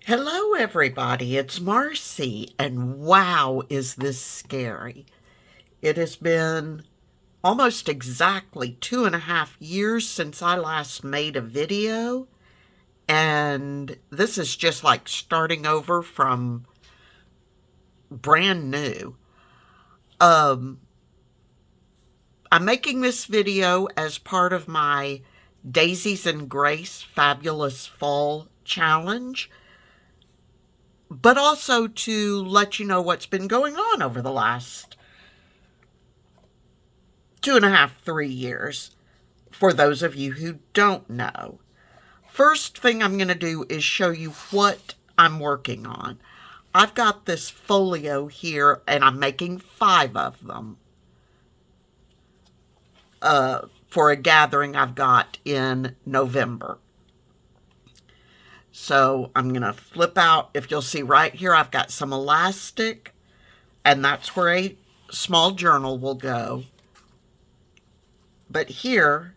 Hello, everybody. It's Marcy, and wow, is this scary. It has been almost exactly 2.5 years since I last made a video, and this is just like starting over from brand new. Um, I'm making this video as part of my Daisies and Grace Fabulous Fall Challenge, but also to let you know what's been going on over the last 2.5, 3 years, for those of you who don't know. First thing I'm going to do is show you what I'm working on. I've got this folio here, and I'm making 5 of them for a gathering I've got in November. So I'm going to flip out. If you'll see right here, I've got some elastic, and that's where a small journal will go. But here,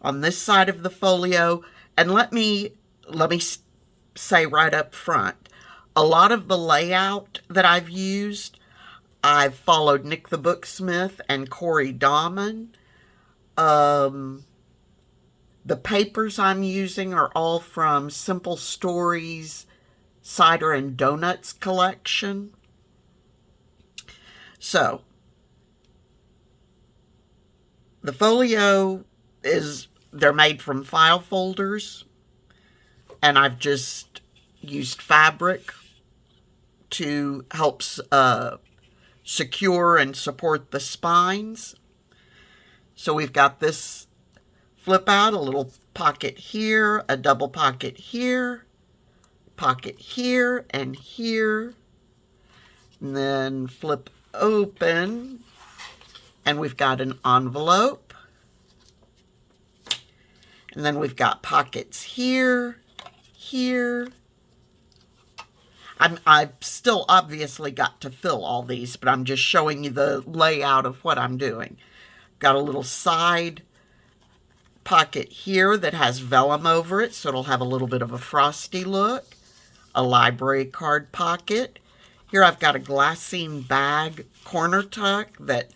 on this side of the folio, and let me say right up front, a lot of the layout that I've used, I've followed Nick the Booksmith and Corey Dahman. The papers I'm using are all from Simple Stories Cider and Donuts collection. So, the folio they're made from file folders, and I've just used fabric to help secure and support the spines. So we've got this flip out, a little pocket here, a double pocket here, and here, and then flip open, and we've got an envelope, and then we've got pockets here, here. I've still obviously got to fill all these, but I'm just showing you the layout of what I'm doing. Got a little side pocket here that has vellum over it, so it'll have a little bit of a frosty look. A library card pocket. Here I've got a glassine bag corner tuck that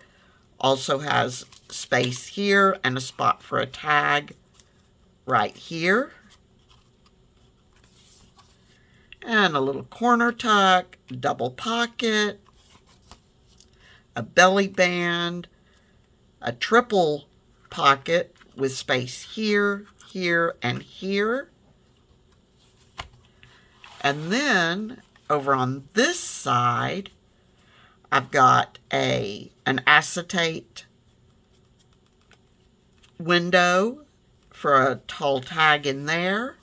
also has space here and a spot for a tag right here. And a little corner tuck, double pocket, a belly band, a triple pocket with space here, here, and here. And then over on this side, I've got an acetate window for a tall tag in there.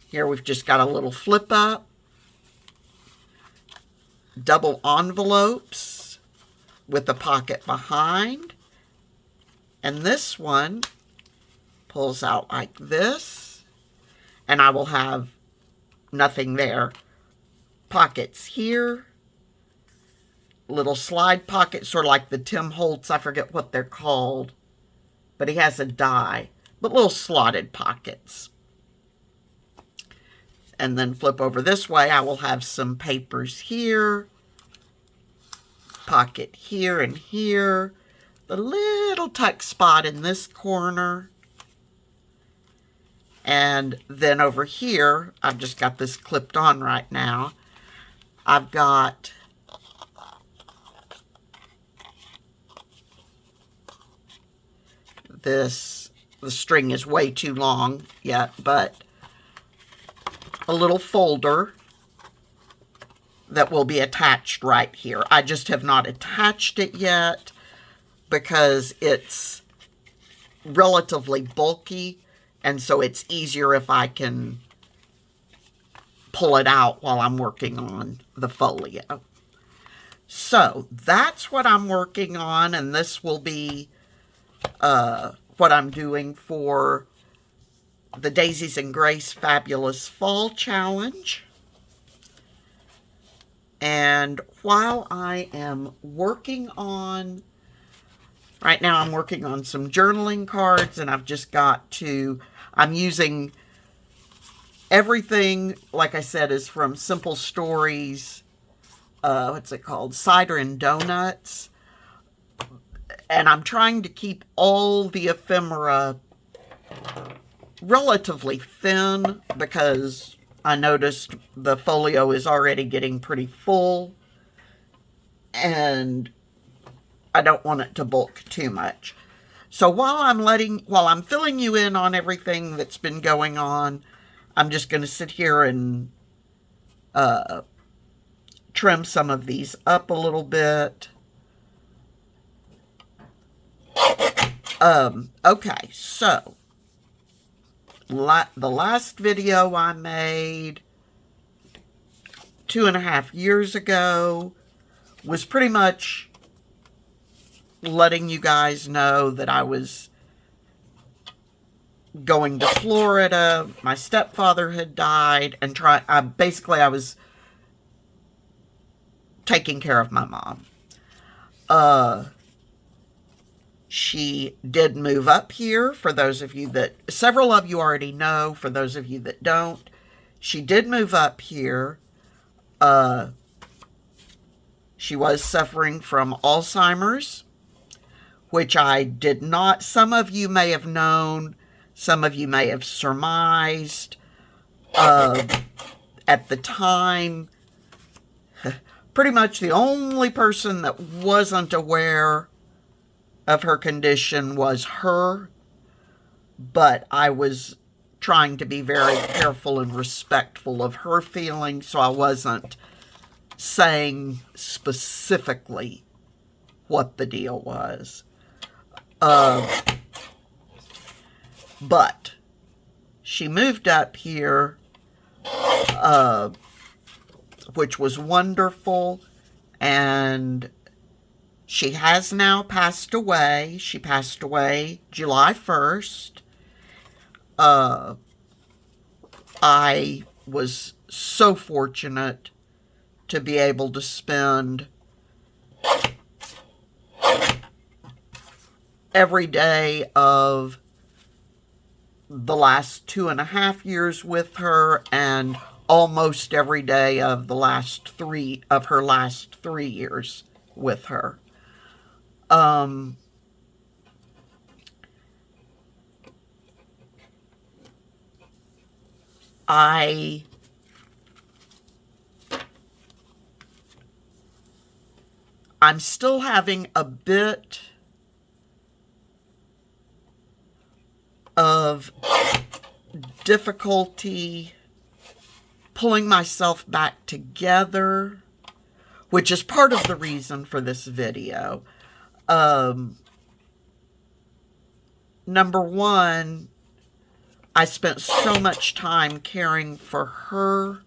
Here we've just got a little flip up, double envelopes with a pocket behind. And this one pulls out like this, and I will have nothing there. Pockets here, little slide pocket, sort of like the Tim Holtz, I forget what they're called, but he has a die, but little slotted pockets. And then flip over this way, I will have some papers here, pocket here and here, the little tuck spot in this corner. And then over here, I've just got this clipped on right now. I've got this, the string is way too long yet, but a little folder that will be attached right here. I just have not attached it yet because it's relatively bulky, and so it's easier if I can pull it out while I'm working on the folio. So that's what I'm working on, and this will be what I'm doing for the Daisies and Grace Fabulous Fall Challenge. And while I am working on, right now I'm working on some journaling cards, and I've just got to, I'm using Everything, like I said, is from Simple Stories. What's it called? Cider and Donuts. And I'm trying to keep all the ephemera relatively thin because I noticed the folio is already getting pretty full and I don't want it to bulk too much. So while I'm filling you in on everything that's been going on, I'm just going to sit here and trim some of these up a little bit. Okay, so the last video I made 2.5 years ago was pretty much letting you guys know that I was going to Florida. My stepfather had died, and basically I was taking care of my mom. She did move up here. For those of you that, several of you already know, for those of you that don't, she did move up here. She was suffering from Alzheimer's, which I did not. Some of you may have known, some of you may have surmised. At the time, pretty much the only person that wasn't aware of her condition was her, but I was trying to be very careful and respectful of her feelings, so I wasn't saying specifically what the deal was. But she moved up here, which was wonderful, and she has now passed away. She passed away July 1st. I was so fortunate to be able to spend every day of the last 2.5 years with her and almost every day of her last 3 years with her. I'm still having a bit of difficulty pulling myself back together, which is part of the reason for this video. Number one, I spent so much time caring for her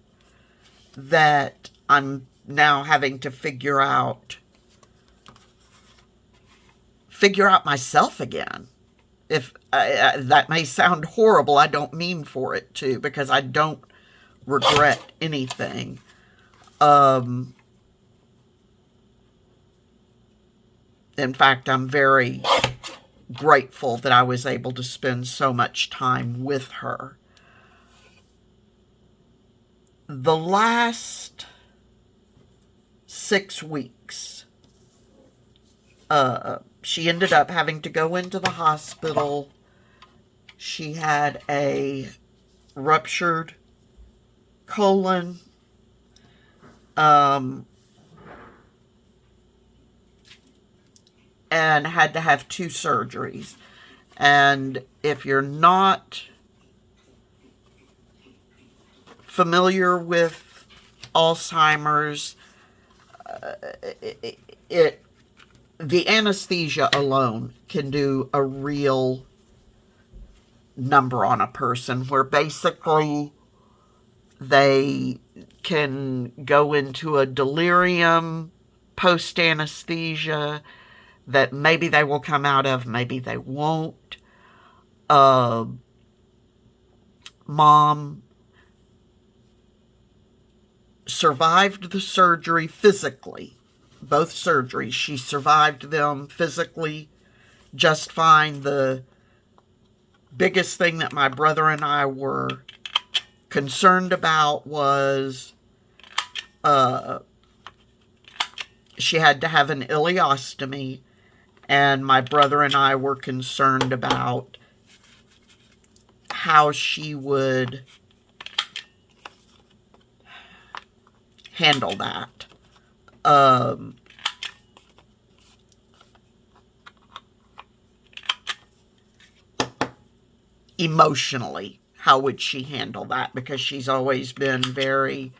that I'm now having to figure out myself again. If that may sound horrible, I don't mean for it to, because I don't regret anything. In fact, I'm very grateful that I was able to spend so much time with her. The last 6 weeks, she ended up having to go into the hospital. She had a ruptured colon. And had to have 2 surgeries. And if you're not familiar with Alzheimer's, the anesthesia alone can do a real number on a person, where basically they can go into a delirium post-anesthesia that maybe they will come out of, maybe they won't. Mom survived the surgery physically. Both surgeries, she survived them physically just fine. The biggest thing that my brother and I were concerned about was she had to have an ileostomy, and my brother and I were concerned about how she would handle that. Emotionally, how would she handle that? Because she's always been very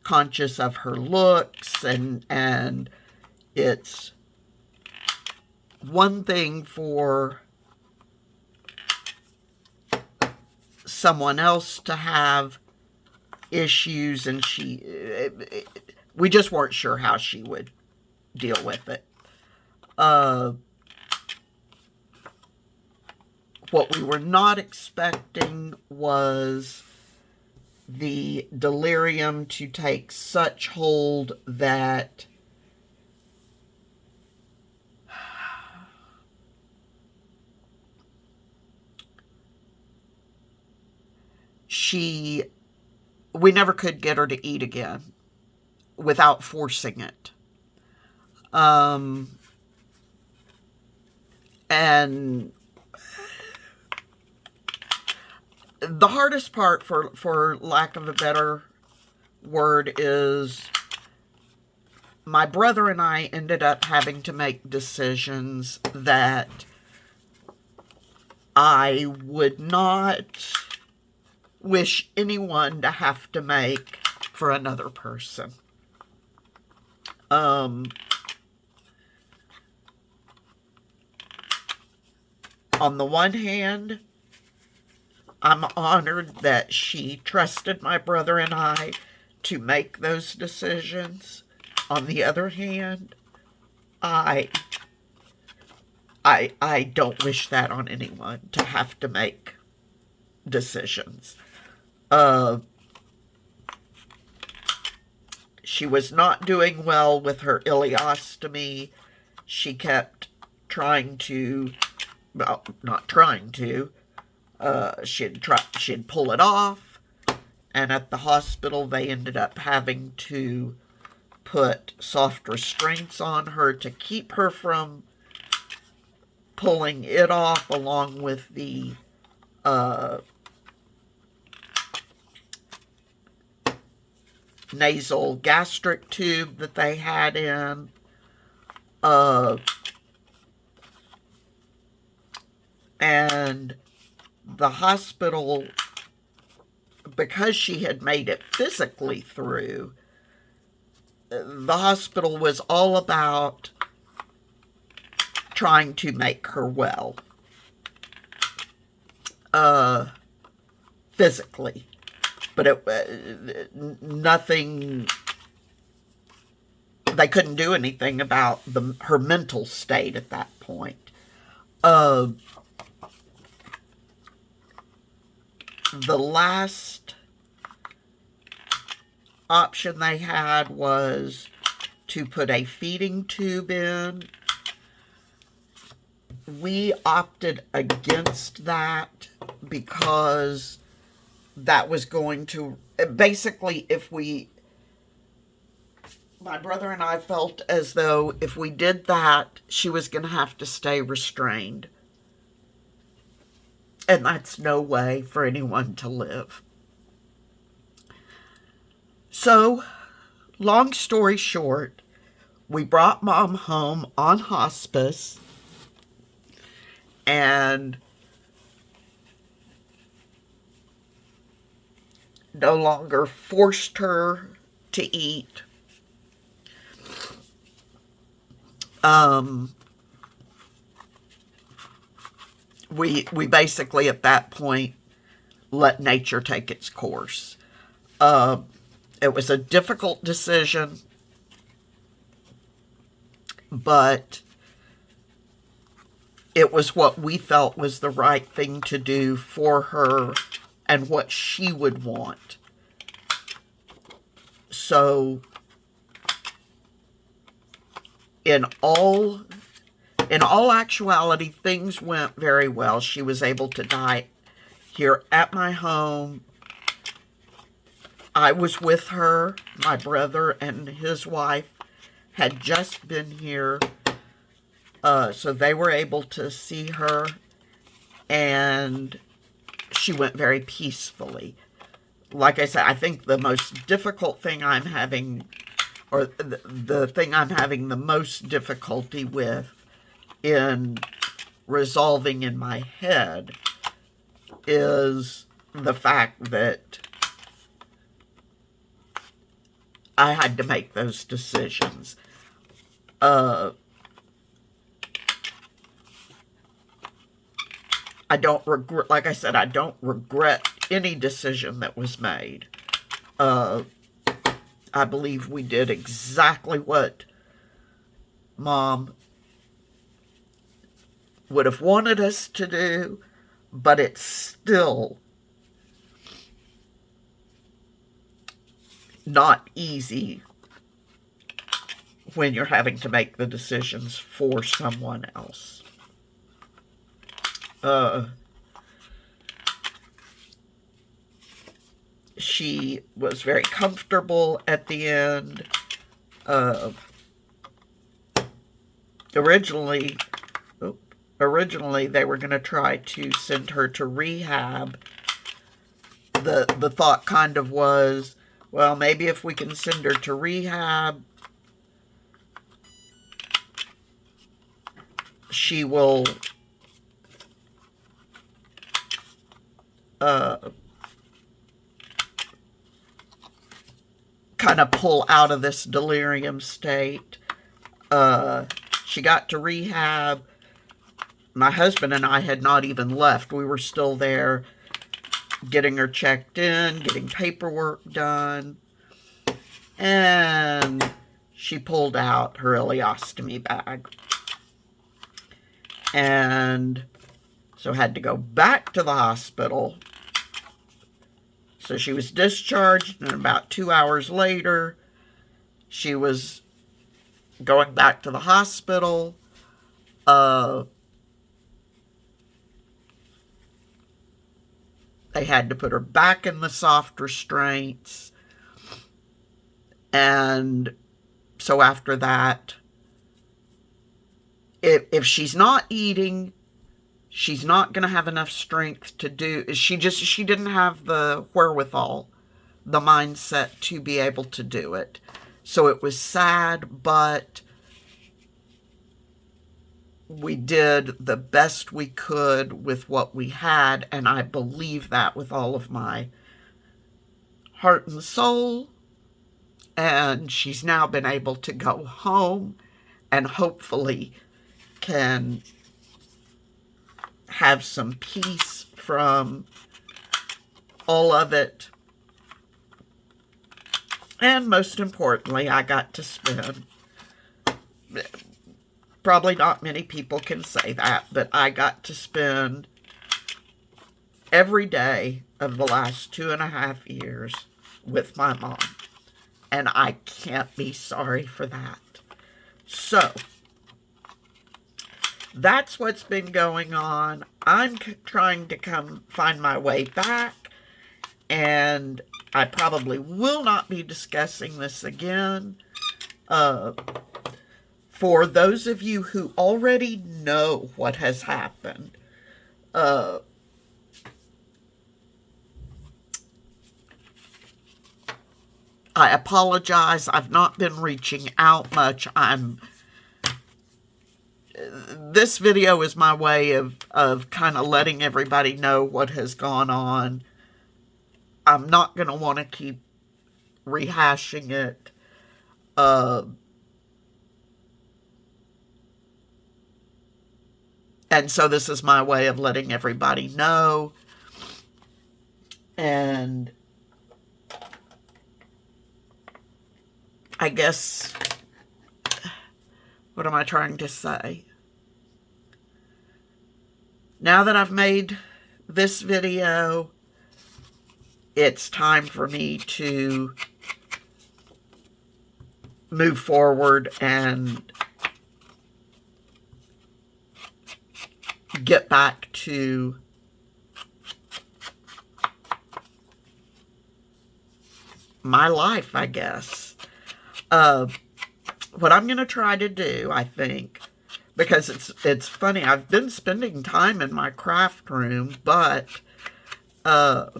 conscious of her looks, and it's one thing for someone else to have issues, and we just weren't sure how she would deal with it. What we were not expecting was the delirium to take such hold that we never could get her to eat again without forcing it. And the hardest part, for lack of a better word, is my brother and I ended up having to make decisions that I would not wish anyone to have to make for another person. On the one hand, I'm honored that she trusted my brother and I to make those decisions. On the other hand, I don't wish that on anyone, to have to make decisions. She was not doing well with her ileostomy. She kept trying to, well, not trying to, she'd pull it off, and at the hospital they ended up having to put soft restraints on her to keep her from pulling it off, along with the nasal gastric tube that they had in. And the hospital, because she had made it physically through, the hospital was all about trying to make her well, physically. But nothing, they couldn't do anything about her mental state at that point. The last option they had was to put a feeding tube in. We opted against that because that was going to, basically, my brother and I felt as though if we did that, she was going to have to stay restrained. And that's no way for anyone to live. So, long story short, we brought Mom home on hospice, and no longer forced her to eat. We basically at that point let nature take its course. It was a difficult decision, but it was what we felt was the right thing to do for her and what she would want. So, in all actuality, things went very well. She was able to die here at my home. I was with her. My brother and his wife had just been here, so they were able to see her, and she went very peacefully. Like I said, I think the most difficult thing I'm having, or the thing I'm having the most difficulty with in resolving in my head is the fact that I had to make those decisions. I don't regret, like I said, I don't regret any decision that was made. I believe we did exactly what Mom would have wanted us to do, but it's still not easy when you're having to make the decisions for someone else. She was very comfortable at the end. Originally they were going to try to send her to rehab. The thought kind of was, well, maybe if we can send her to rehab, she will kind of pull out of this delirium state. She got to rehab. My husband and I had not even left. We were still there getting her checked in, getting paperwork done. And she pulled out her ileostomy bag. And so had to go back to the hospital. So she was discharged, and about 2 hours later, she was going back to the hospital. They had to put her back in the soft restraints. And so after that, if she's not eating, she's not going to have enough strength to do. She didn't have the wherewithal, the mindset to be able to do it. So it was sad, but we did the best we could with what we had, and I believe that with all of my heart and soul. And she's now been able to go home and hopefully can have some peace from all of it. And most importantly, I got to spend, probably not many people can say that, but I got to spend every day of the last 2.5 years with my mom. And I can't be sorry for that. So, that's what's been going on. I'm trying to find my way back, and I probably will not be discussing this again. For those of you who already know what has happened, I apologize. I've not been reaching out much. This video is my way of kind of letting everybody know what has gone on. I'm not going to want to keep rehashing it. And so this is my way of letting everybody know. And I guess, what am I trying to say? Now that I've made this video, it's time for me to move forward and get back to my life, I guess. What I'm going to try to do, I think, because it's funny, I've been spending time in my craft room, but at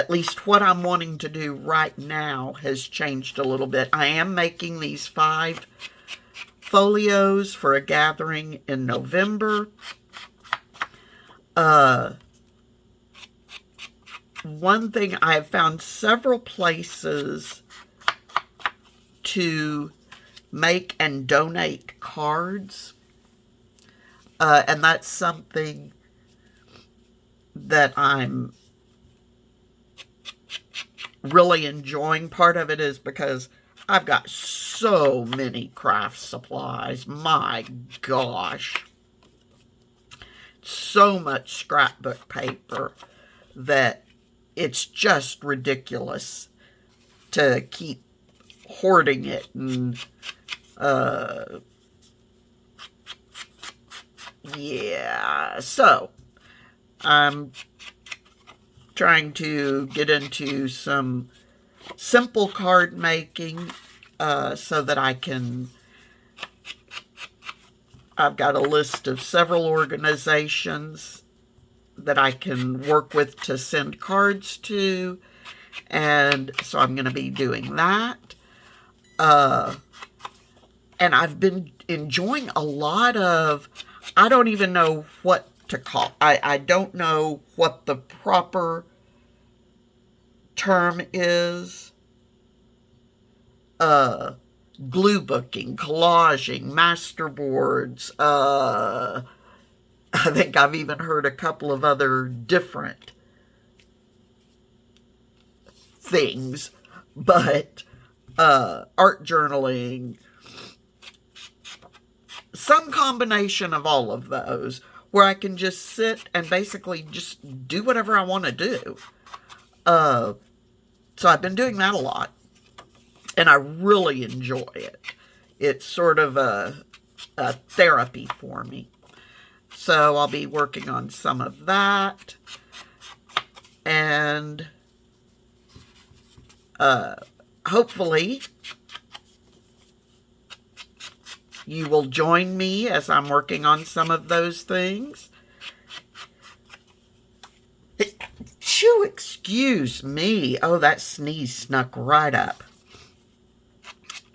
least what I'm wanting to do right now has changed a little bit. I am making these 5 folios for a gathering in November. One thing, I have found several places to make and donate cards. And that's something that I'm really enjoying. Part of it is because I've got so many craft supplies. My gosh. So much scrapbook paper that it's just ridiculous to keep hoarding it. And yeah, so I'm trying to get into some simple card making so that I've got a list of several organizations that I can work with to send cards to, and so I'm going to be doing that. And I've been enjoying a lot of, I don't even know what to call, I don't know what the proper term is. Glue booking, collaging, masterboards. I think I've even heard a couple of other different things, but art journaling, some combination of all of those, where I can just sit and basically just do whatever I want to do. So I've been doing that a lot, and I really enjoy it. It's sort of a therapy for me. So I'll be working on some of that, and hopefully you will join me as I'm working on some of those things. Shoo, excuse me. Oh, that sneeze snuck right up.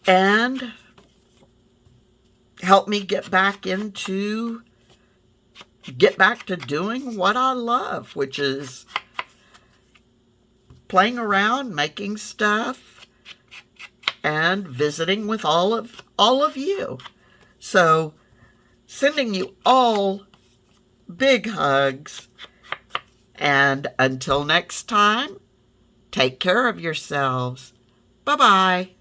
And help me get back to doing what I love, which is playing around, making stuff, and visiting with all of you. So, sending you all big hugs, and until next time, take care of yourselves. Bye-bye.